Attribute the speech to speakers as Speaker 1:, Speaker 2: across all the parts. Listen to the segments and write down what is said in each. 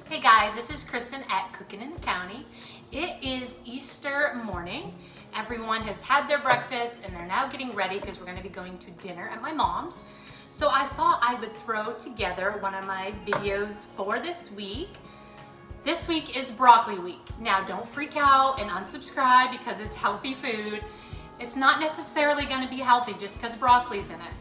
Speaker 1: Hey guys, this is Kristen at Cooking in the County. It is Easter morning. Everyone has had their breakfast and they're now getting ready because we're going to be going to dinner at my mom's. So I thought I would throw together one of my videos for this week. This week is broccoli week. Now don't freak out and unsubscribe because it's healthy food. It's not necessarily going to be healthy just because broccoli's in it.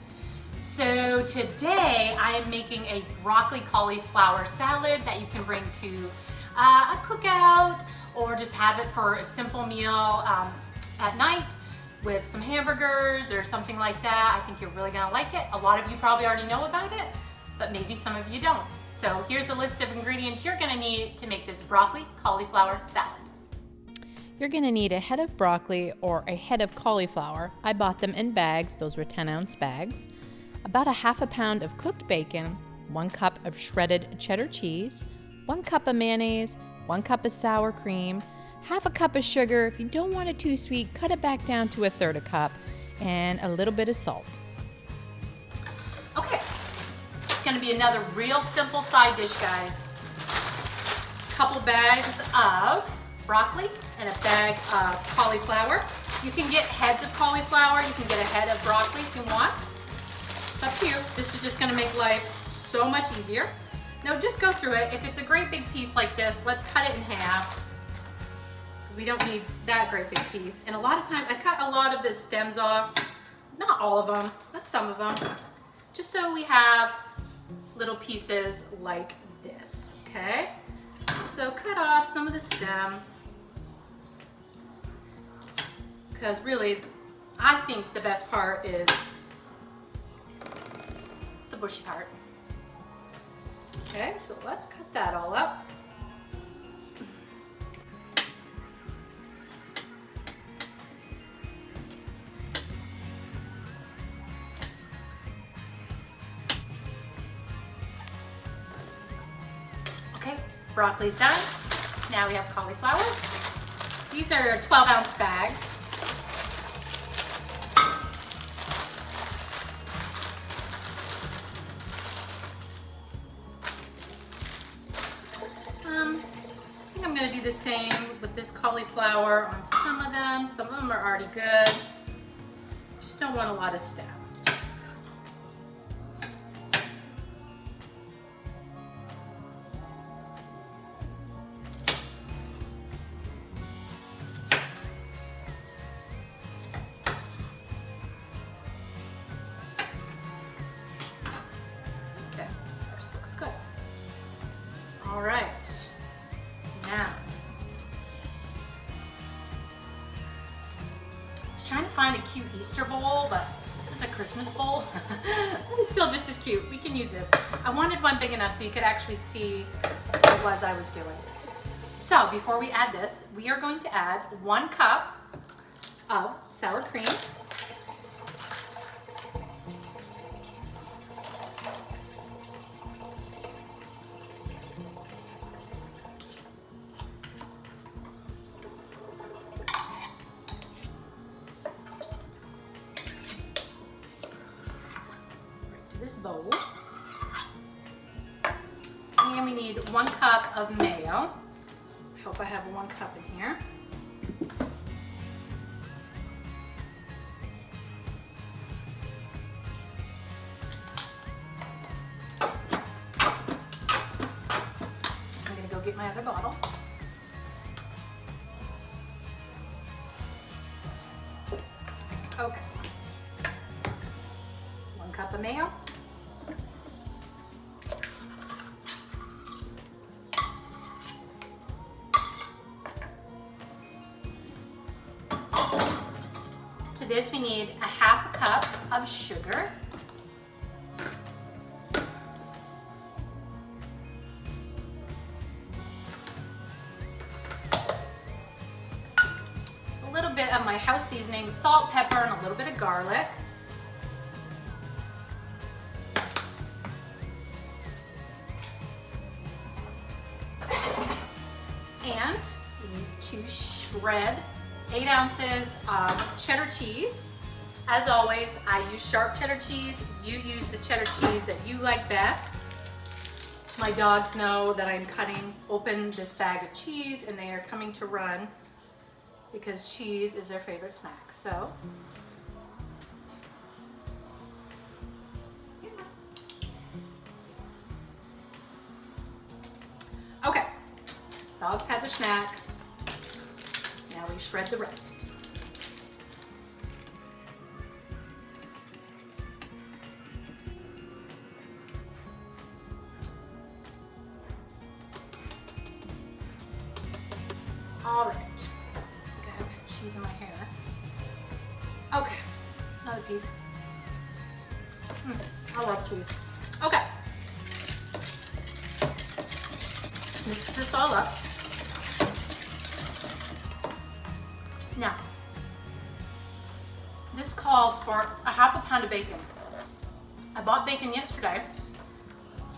Speaker 1: So today I am making a broccoli cauliflower salad that you can bring to a cookout or just have it for a simple meal at night with some hamburgers or something like that. I think you're really gonna like it. A lot of you probably already know about it, but maybe some of you don't. So here's a list of ingredients you're gonna need to make this broccoli cauliflower salad.
Speaker 2: You're gonna need a head of broccoli or a head of cauliflower. I bought them in bags, those were 10-ounce bags. About a half a pound of cooked bacon, 1 cup of shredded cheddar cheese, 1 cup of mayonnaise, 1 cup of sour cream, half a cup of sugar. If you don't want it too sweet, cut it back down to 1/3 cup, and a little bit of salt.
Speaker 1: Okay, it's gonna be another real simple side dish, guys. Couple bags of broccoli and a bag of cauliflower. You can get heads of cauliflower, you can get a head of broccoli if you want. It's up to you. This is just gonna make life so much easier. Now just go through it. If it's a great big piece like this, let's cut it in half because we don't need that great big piece. And a lot of times, I cut a lot of the stems off, not all of them, but some of them, just so we have little pieces like this, okay? So cut off some of the stem because really, I think the best part is the bushy part. Okay, so let's cut that all up. Okay, broccoli's done. Now we have cauliflower. These are 12-ounce bags. I'm going to do the same with this cauliflower on some of them. Some of them are already good. Just don't want a lot of stem. Okay, this looks good. All right. Now, I was trying to find a cute Easter bowl, but this is a Christmas bowl. But it's still just as cute. We can use this. I wanted one big enough so you could actually see what it was I was doing. So before we add this, we are going to add 1 cup of sour cream. This bowl, and we need 1 cup of mayo. I hope I have 1 cup in here. I'm gonna go get my other bottle. Okay, 1 cup of mayo. To this we need a half a cup of sugar. A little bit of my house seasoning, salt, pepper, and a little bit of garlic. And we need to shred 8 ounces of cheddar cheese. As always, I use sharp cheddar cheese. You use the cheddar cheese that you like best. My dogs know that I'm cutting open this bag of cheese and they are coming to run because cheese is their favorite snack. So, okay, dogs had their snack. Now we shred the rest. All right, I have cheese in my hair. Okay, another piece. I love cheese. Okay, mix this all up. Now, this calls for a half a pound of bacon. I bought bacon yesterday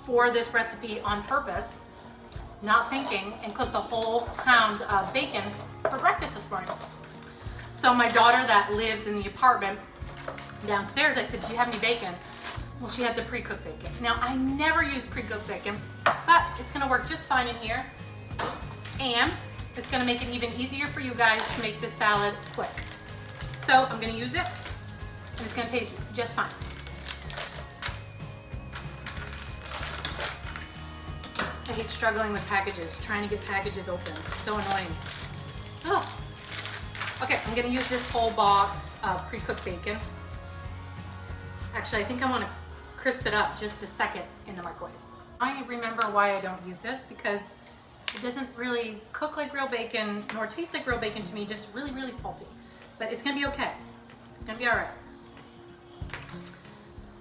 Speaker 1: for this recipe on purpose, not thinking, and cooked a whole pound of bacon for breakfast this morning. So my daughter that lives in the apartment downstairs, I said, do you have any bacon? Well, she had the pre-cooked bacon. Now, I never use pre-cooked bacon, but it's gonna work just fine in here. And it's gonna make it even easier for you guys to make this salad quick. So I'm gonna use it, and it's gonna taste just fine. I hate struggling with packages, trying to get packages open. It's so annoying. Ugh. Okay, I'm gonna use this whole box of pre-cooked bacon. Actually, I think I wanna crisp it up just a second in the microwave. I remember why I don't use this, because it doesn't really cook like real bacon, nor taste like real bacon to me, just really, really salty. But it's gonna be okay. It's gonna be all right.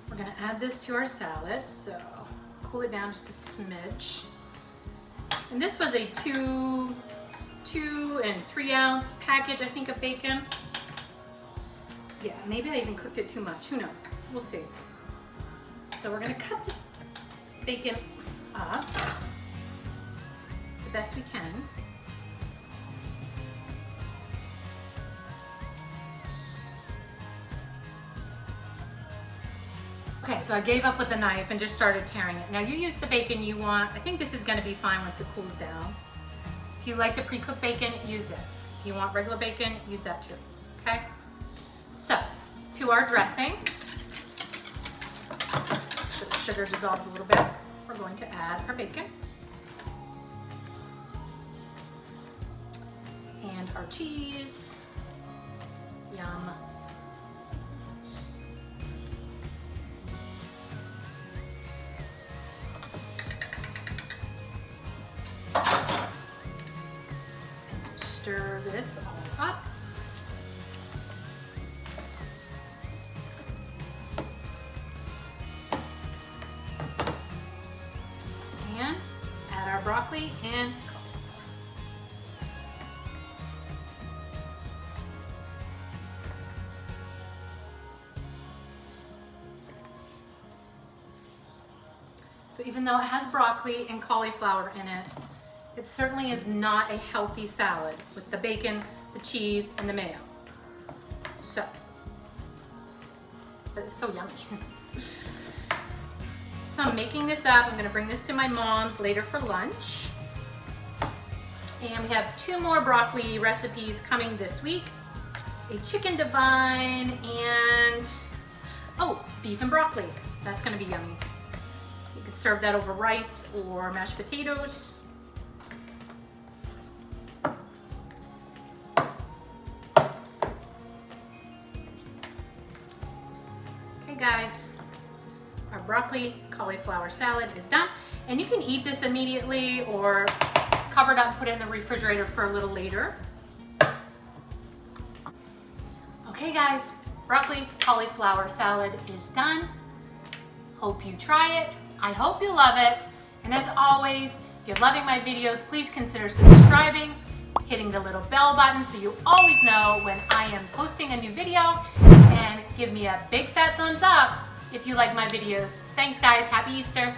Speaker 1: We're gonna add this to our salad, so cool it down just a smidge. And this was a 2 and 3 ounce package, I think, of bacon. Yeah, maybe I even cooked it too much. Who knows? We'll see. So we're gonna cut this bacon up the best we can. Okay, so I gave up with the knife and just started tearing it. Now you use the bacon you want. I think this is gonna be fine once it cools down. If you like the pre-cooked bacon, use it. If you want regular bacon, use that too, okay? So, to our dressing, so the sugar dissolves a little bit, we're going to add our bacon. And our cheese. Yum. Stir this all up. And add our broccoli and so even though it has broccoli and cauliflower in it, it certainly is not a healthy salad with the bacon, the cheese, and the mayo. So, but it's so yummy. So I'm making this up. I'm gonna bring this to my mom's later for lunch. And we have 2 more broccoli recipes coming this week. A chicken divine and, oh, beef and broccoli. That's gonna be yummy. You could serve that over rice or mashed potatoes. Guys, our broccoli cauliflower salad is done, and you can eat this immediately or cover it up and put it in the refrigerator for a little later. Okay guys, broccoli cauliflower salad is done. Hope you try it. I hope you love it, and as always, if you're loving my videos, please consider subscribing, hitting the little bell button so you always know when I am posting a new video, and give me a big fat thumbs up if you like my videos. Thanks guys, happy Easter.